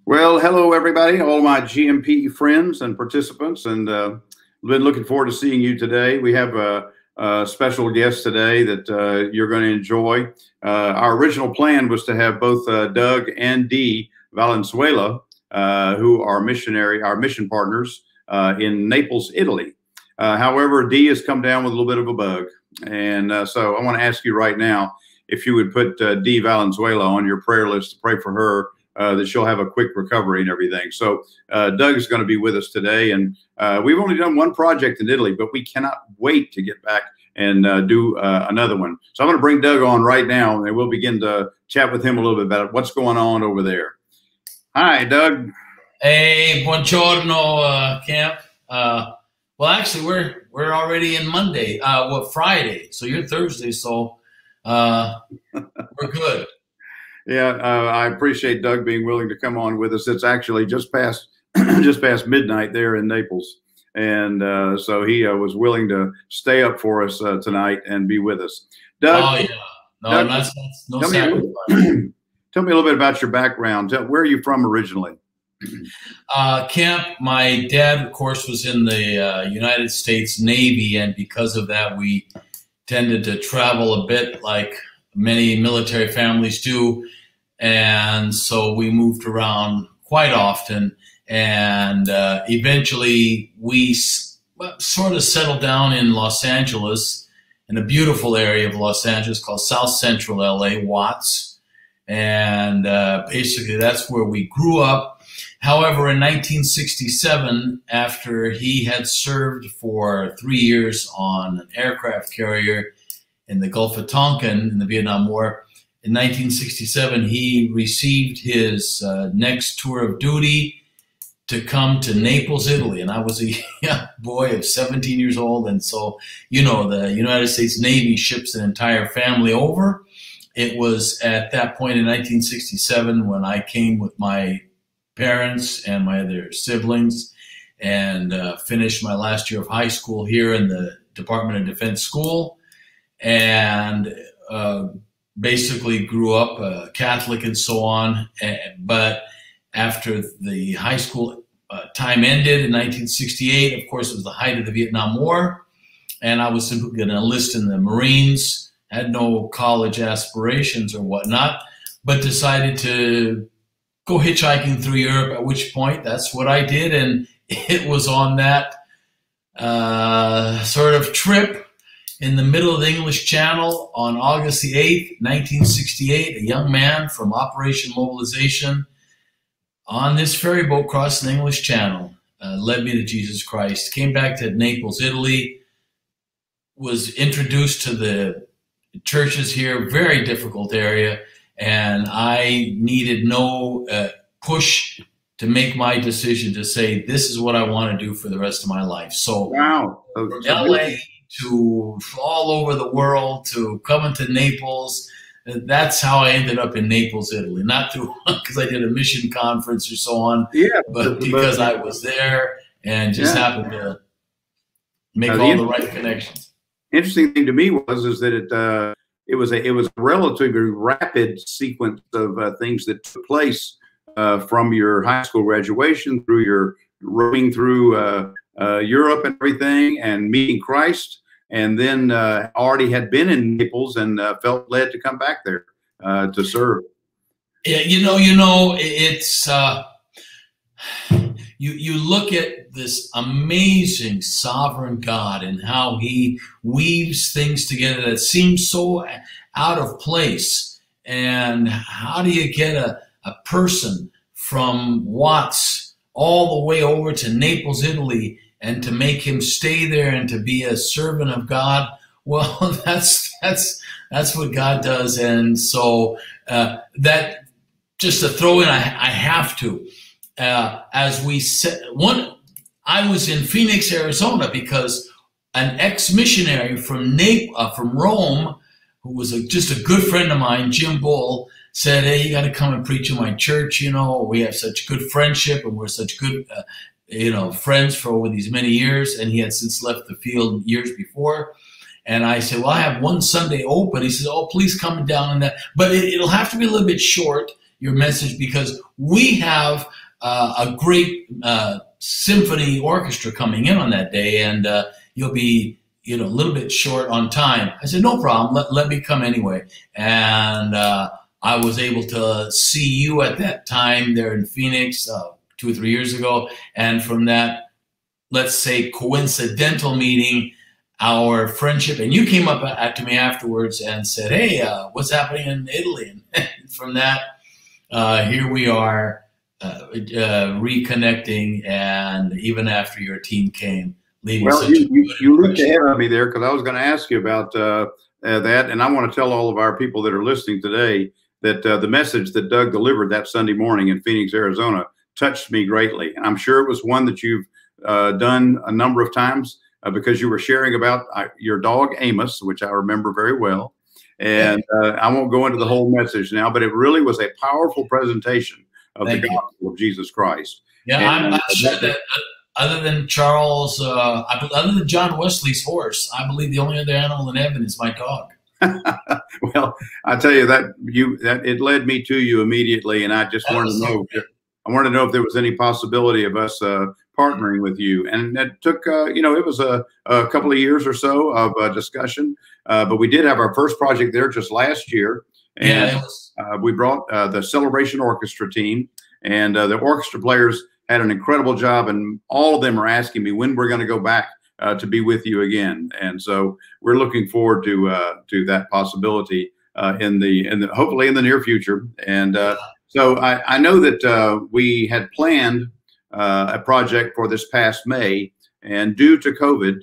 Well, hello everybody, all my GMP friends and participants, and been looking forward to seeing you today. We have a special guest today that you're going to enjoy. Our original plan was to have both Doug and Dee Valenzuela, who are our mission partners in Naples, Italy. However, Dee has come down with a little bit of a bug, and so I want to ask you right now if you would put Dee Valenzuela on your prayer list to pray for her. That she'll have a quick recovery and everything. So Doug is going to be with us today, and we've only done one project in Italy, but we cannot wait to get back and do another one. So I'm going to bring Doug on right now, and we'll begin to chat with him a little bit about what's going on over there. Hi, Doug. Hey, buongiorno, Camp. Well, actually, we're already in Monday. Friday. So you're Thursday. So we're good. Yeah, I appreciate Doug being willing to come on with us. It's actually just past midnight there in Naples, and so he was willing to stay up for us tonight and be with us. Doug, oh yeah, no, Doug, that's no sacrifice. Tell me a little bit about your background. Where are you from originally? Camp. My dad, of course, was in the United States Navy, and because of that, we tended to travel a bit like many military families do. And so we moved around quite often. And eventually we sort of settled down in Los Angeles, in a beautiful area of Los Angeles called South Central LA, Watts. And basically that's where we grew up. However, in 1967, after he had served for 3 years on an aircraft carrier in the Gulf of Tonkin in the Vietnam War, in 1967, he received his next tour of duty to come to Naples, Italy. And I was a young boy of 17 years old. And so, you know, the United States Navy ships an entire family over. It was at that point in 1967 when I came with my parents and my other siblings and finished my last year of high school here in the Department of Defense School. And basically grew up Catholic and so on. But after the high school time ended in 1968, of course, it was the height of the Vietnam War. And I was simply going to enlist in the Marines, had no college aspirations or whatnot, but decided to go hitchhiking through Europe, at which point that's what I did. And it was on that sort of trip in the middle of the English Channel on August the 8th, 1968, a young man from Operation Mobilization on this ferry boat crossing the English Channel led me to Jesus Christ. Came back to Naples, Italy, was introduced to the churches here, very difficult area, and I needed no push to make my decision to say, this is what I want to do for the rest of my life. So wow. From LA to all over the world, to coming to Naples. That's how I ended up in Naples, Italy. Not through because I did a mission conference or so on, but because I was there and just happened to make all the right connections. Interesting thing to me is that it was a relatively rapid sequence of things that took place from your high school graduation through your roaming through Europe and everything, and meeting Christ. And then already had been in Naples and felt led to come back there to serve. Yeah, it's you look at this amazing sovereign God and how he weaves things together that seem so out of place. And how do you get a person from Watts all the way over to Naples, Italy, and to make him stay there and to be a servant of God? Well, that's what God does. And so that, just to throw in, I have to, as we said, I was in Phoenix, Arizona, because an ex-missionary from Rome, who was just a good friend of mine, Jim Bull, said, hey, you got to come and preach in my church. You know, we have such good friendship and we're such good friends for over these many years. And he had since left the field years before. And I said, well, I have one Sunday open. He says, oh, please come down on that. But it'll have to be a little bit short. your message, because we have a great symphony orchestra coming in on that day, and you'll be, a little bit short on time. I said, no problem. Let me come anyway. And I was able to see you at that time there in Phoenix 2 or 3 years ago. And from that, let's say, coincidental meeting, our friendship, and you came up to me afterwards and said, hey, what's happening in Italy? And from that, here we are reconnecting, and even after your team came, leaving. Well, you looked ahead of me there, because I was going to ask you about that, and I want to tell all of our people that are listening today that the message that Doug delivered that Sunday morning in Phoenix, Arizona, touched me greatly. And I'm sure it was one that you've done a number of times, because you were sharing about your dog Amos, which I remember very well. And I won't go into the whole message now, but it really was a powerful presentation of the gospel of Jesus Christ. Yeah, and, I'm not sure that other than Charles, other than John Wesley's horse, I believe the only other animal in heaven is my dog. Well, I tell you that it led me to you immediately, and I just wanted to know. I wanted to know if there was any possibility of us partnering with you, and it took it was a couple of years or so of discussion, but we did have our first project there just last year, and we brought the Celebration Orchestra team, and the orchestra players had an incredible job, and all of them are asking me when we're going to go back to be with you again, and so we're looking forward to that possibility in the hopefully in the near future. And so I know that we had planned a project for this past May, and due to COVID,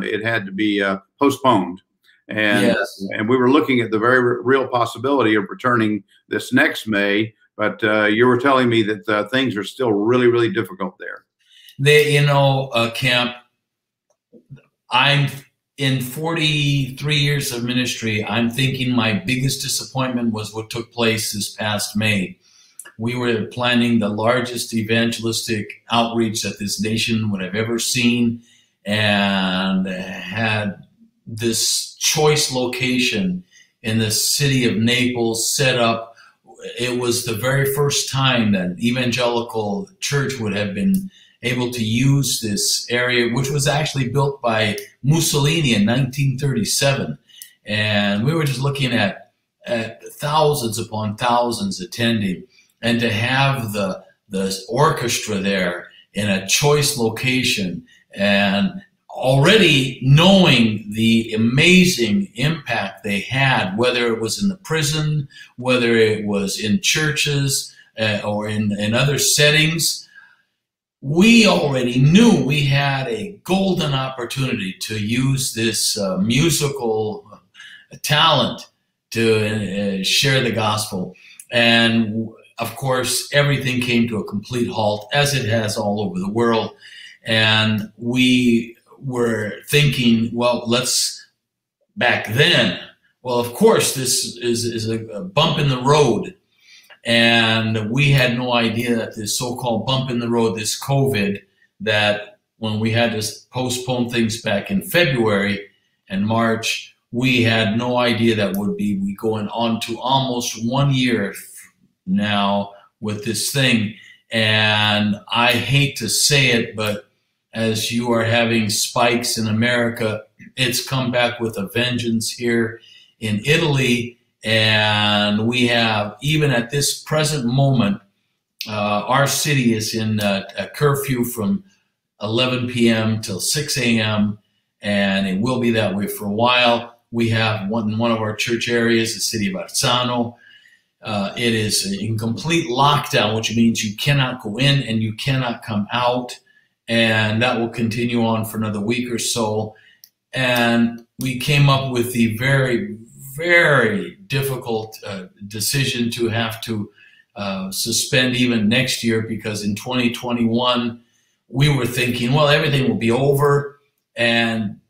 it had to be postponed. And and we were looking at the very real possibility of returning this next May, but you were telling me that things are still really, really difficult there. Camp, I'm in 43 years of ministry. I'm thinking my biggest disappointment was what took place this past May. We were planning the largest evangelistic outreach that this nation would have ever seen, and had this choice location in the city of Naples set up. It was the very first time that evangelical church would have been able to use this area, which was actually built by Mussolini in 1937. And we were just looking at thousands upon thousands attending. And to have the orchestra there in a choice location, and already knowing the amazing impact they had, whether it was in the prison, whether it was in churches or in other settings, we already knew we had a golden opportunity to use this musical talent to share the gospel. And of course, everything came to a complete halt, as it has all over the world. And we were thinking, well, back then, well, of course, this is a bump in the road. And we had no idea that this so-called bump in the road, this COVID, that when we had to postpone things back in February and March, we had no idea that would be going on to almost 1 year now with this thing. And I hate to say it, but as you are having spikes in America, it's come back with a vengeance here in Italy. And we have, even at this present moment, our city is in a curfew from 11 p.m. till 6 a.m. And it will be that way for a while. We have in one of our church areas, the city of Arzano. It is in complete lockdown, which means you cannot go in and you cannot come out. And that will continue on for another week or so. And we came up with the very, very difficult decision to have to suspend even next year, because in 2021, we were thinking, well, everything will be over. And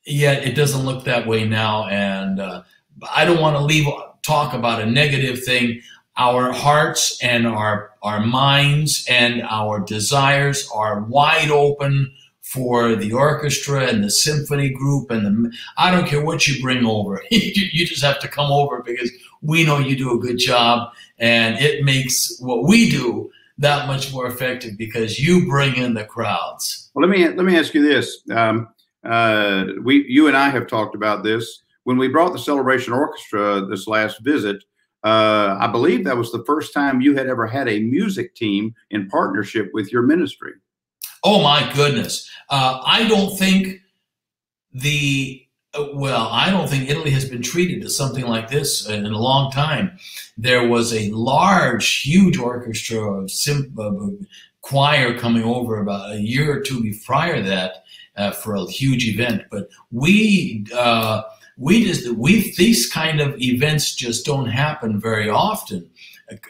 yet it doesn't look that way now. And I don't want to talk about a negative thing. Our hearts and our minds and our desires are wide open for the orchestra and the symphony group, and I don't care what you bring over. You just have to come over, because we know you do a good job, and it makes what we do that much more effective because you bring in the crowds. Well, let me ask you this. You and I have talked about this when we brought the Celebration Orchestra this last visit. I believe that was the first time you had ever had a music team in partnership with your ministry. Oh my goodness! I don't think I don't think Italy has been treated to something like this in a long time. There was a large, huge orchestra of choir coming over about a year or two prior to that for a huge event. But these kind of events just don't happen very often.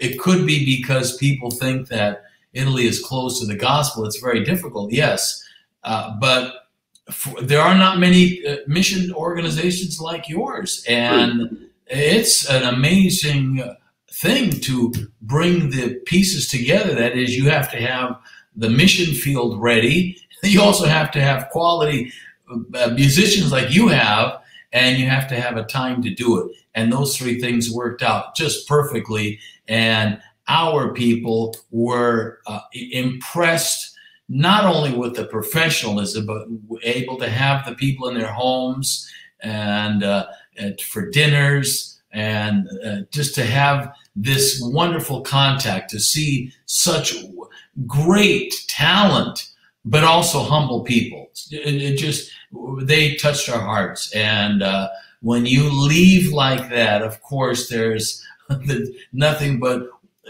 It could be because people think that Italy is close to the gospel. It's very difficult, yes, but there are not many mission organizations like yours, and it's an amazing thing to bring the pieces together. That is, you have to have the mission field ready. You also have to have quality musicians like you have, and you have to have a time to do it. And those three things worked out just perfectly. And our people were impressed not only with the professionalism, but able to have the people in their homes and for dinners, and just to have this wonderful contact, to see such great talent, but also humble people. They touched our hearts. And when you leave like that, of course, there's nothing but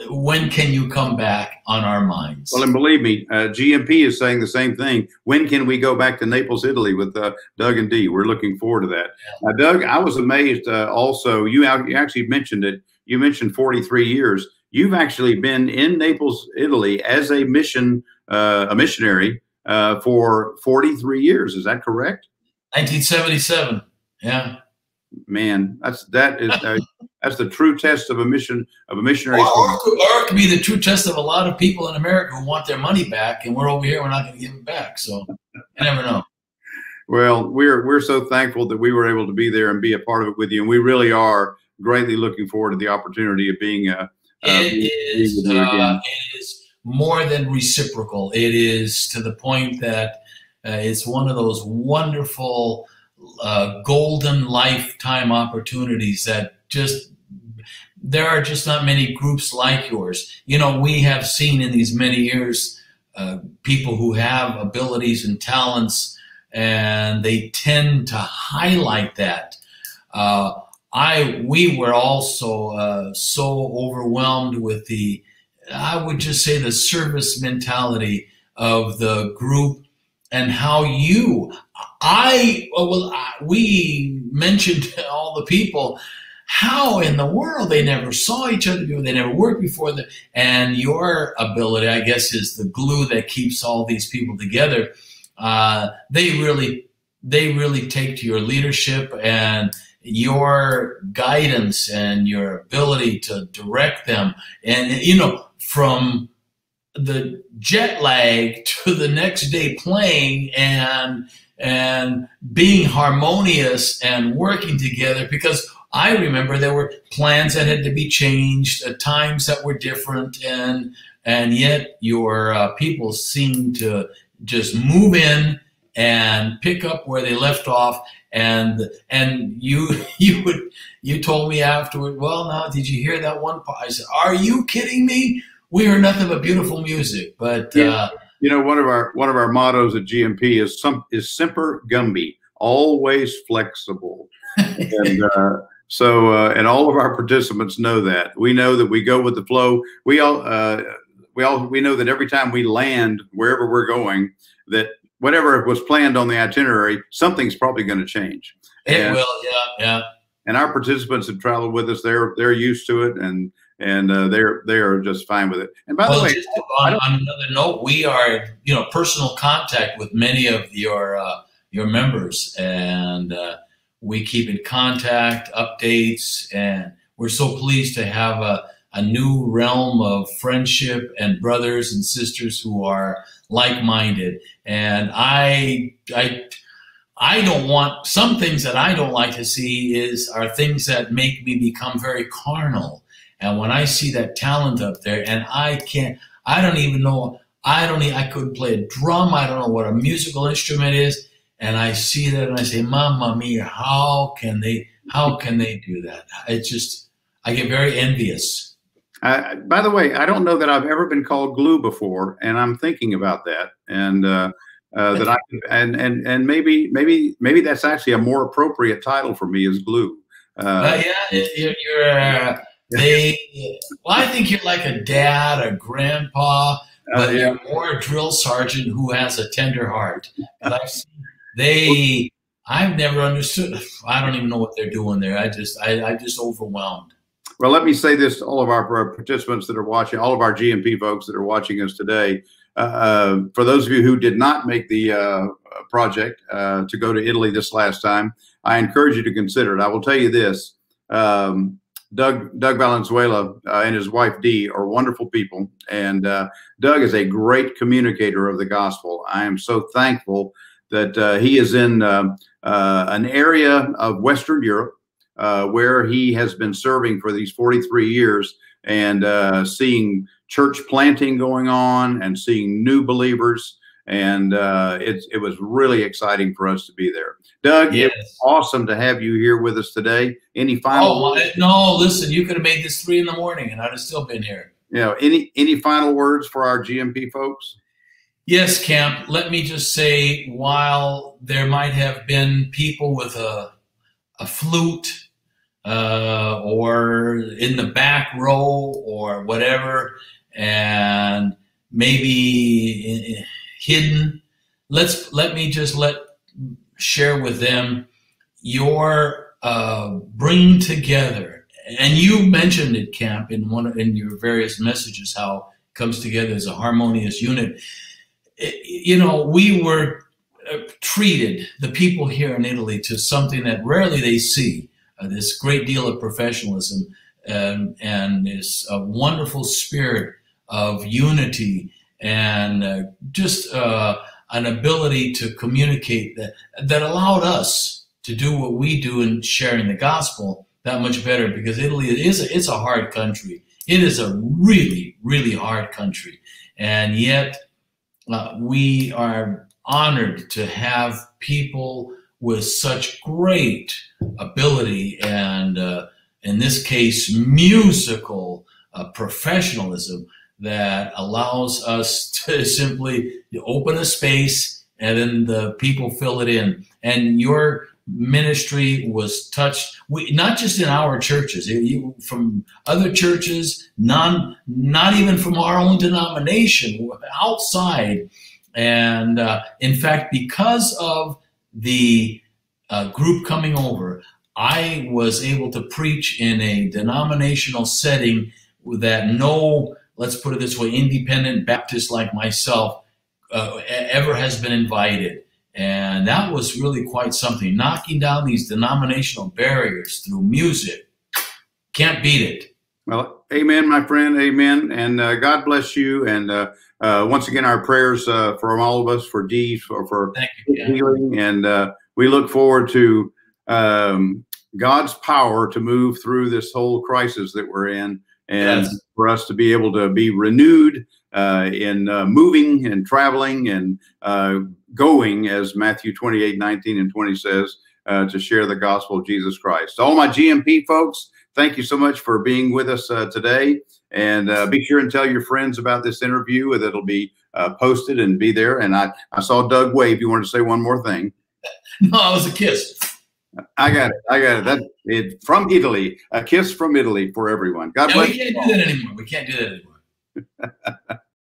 when can you come back on our minds? Well, and believe me, GMP is saying the same thing. When can we go back to Naples, Italy with Doug and Dee? We're looking forward to that. Yeah. Doug, I was amazed also. You actually mentioned it. You mentioned 43 years. You've actually been in Naples, Italy as a missionary for 43 years. Is that correct? 1977. Yeah. Man, that's the true test of a missionary. Or it could be the true test of a lot of people in America who want their money back, and we're over here, we're not going to give it back. So you never know. Well, we're so thankful that we were able to be there and be a part of it with you, and we really are greatly looking forward to the opportunity of being it is more than reciprocal. It is to the point that it's one of those wonderful golden lifetime opportunities that there are just not many groups like yours. You know, we have seen in these many years people who have abilities and talents, and they tend to highlight that. We were also so overwhelmed with I would just say the service mentality of the group, and how we mentioned all the people, how in the world they never saw each other before, they never worked before, and your ability, I guess, is the glue that keeps all these people together. They really take to your leadership and your guidance and your ability to direct them, and from the jet lag to the next day playing and being harmonious and working together, because I remember there were plans that had to be changed at times that were different, and yet your people seemed to just move in and pick up where they left off. And you told me afterward, well, now did you hear that one part? I said, are you kidding me? We heard nothing but beautiful music. But one of our mottos at GMP is Semper Gumby, always flexible. And and all of our participants know that. We know that we go with the flow. We know that every time we land wherever we're going, that whatever was planned on the itinerary, something's probably going to change. It will, yeah. And our participants have traveled with us. They're used to it, and they are just fine with it. And by the way, on another note, we are personal contact with many of your members, and we keep in contact, updates, and we're so pleased to have a new realm of friendship and brothers and sisters who are like-minded. And I I don't want some things that I don't like to see are things that make me become very carnal. And when I see that talent up there, and I don't even know, I couldn't play a drum. I don't know what a musical instrument is. And I see that and I say, Mamma mia, how can they do that? It's just, I get very envious. By the way, I don't know that I've ever been called glue before, and I'm thinking about that. And that I and maybe that's actually a more appropriate title for me is glue. Yeah, well, I think you're like a dad, a grandpa, but yeah. you're more a drill sergeant who has a tender heart. I've never understood. I don't even know what they're doing there. I'm just overwhelmed. Well, let me say this to all of our participants that are watching, all of our GMP folks that are watching us today. For those of you who did not make the project to go to Italy this last time, I encourage you to consider it. I will tell you this. Doug Valenzuela and his wife Dee are wonderful people, and Doug is a great communicator of the gospel. I am so thankful that he is in an area of Western Europe where he has been serving for these 43 years and seeing church planting going on and seeing new believers. And it was really exciting for us to be there. Doug, yes. It's awesome to have you here with us today. Any final words? No, listen, you could have made this 3 in the morning and I'd have still been here. Any final words for our GMP folks? Yes, Camp. Let me just say, while there might have been people with a flute or in the back row or whatever, and maybe hidden, let me just share with them your bringing together. And you mentioned it, Camp, in your various messages, how it comes together as a harmonious unit. We were treated, the people here in Italy, to something that rarely they see, this great deal of professionalism and this wonderful spirit of unity and just an ability to communicate that allowed us to do what we do in sharing the gospel that much better, because Italy it's a hard country. It is a really, really hard country. And yet we are honored to have people with such great ability and, in this case, musical professionalism that allows us to simply open a space and then the people fill it in. And your ministry was touched, not just in our churches, from other churches, not even from our own denomination, outside. And in fact, because of the group coming over, I was able to preach in a denominational setting that no, let's put it this way, independent Baptist like myself ever has been invited. And that was really quite something, knocking down these denominational barriers through music. Can't beat it. Well, amen, my friend, amen. And God bless you. And once again, our prayers from all of us for Dee, for healing. And we look forward to God's power to move through this whole crisis that we're in, and for us to be able to be renewed in moving and traveling and going, as Matthew 28:19 and 20 says, to share the gospel of Jesus Christ. To all my GMP folks, thank you so much for being with us today. And be sure and tell your friends about this interview that'll be posted and be there. And I saw Doug wave. You wanted to say one more thing? No, it was a kiss. I got it. That's from Italy. A kiss from Italy for everyone. God bless you. We can't do that anymore. We can't do that anymore.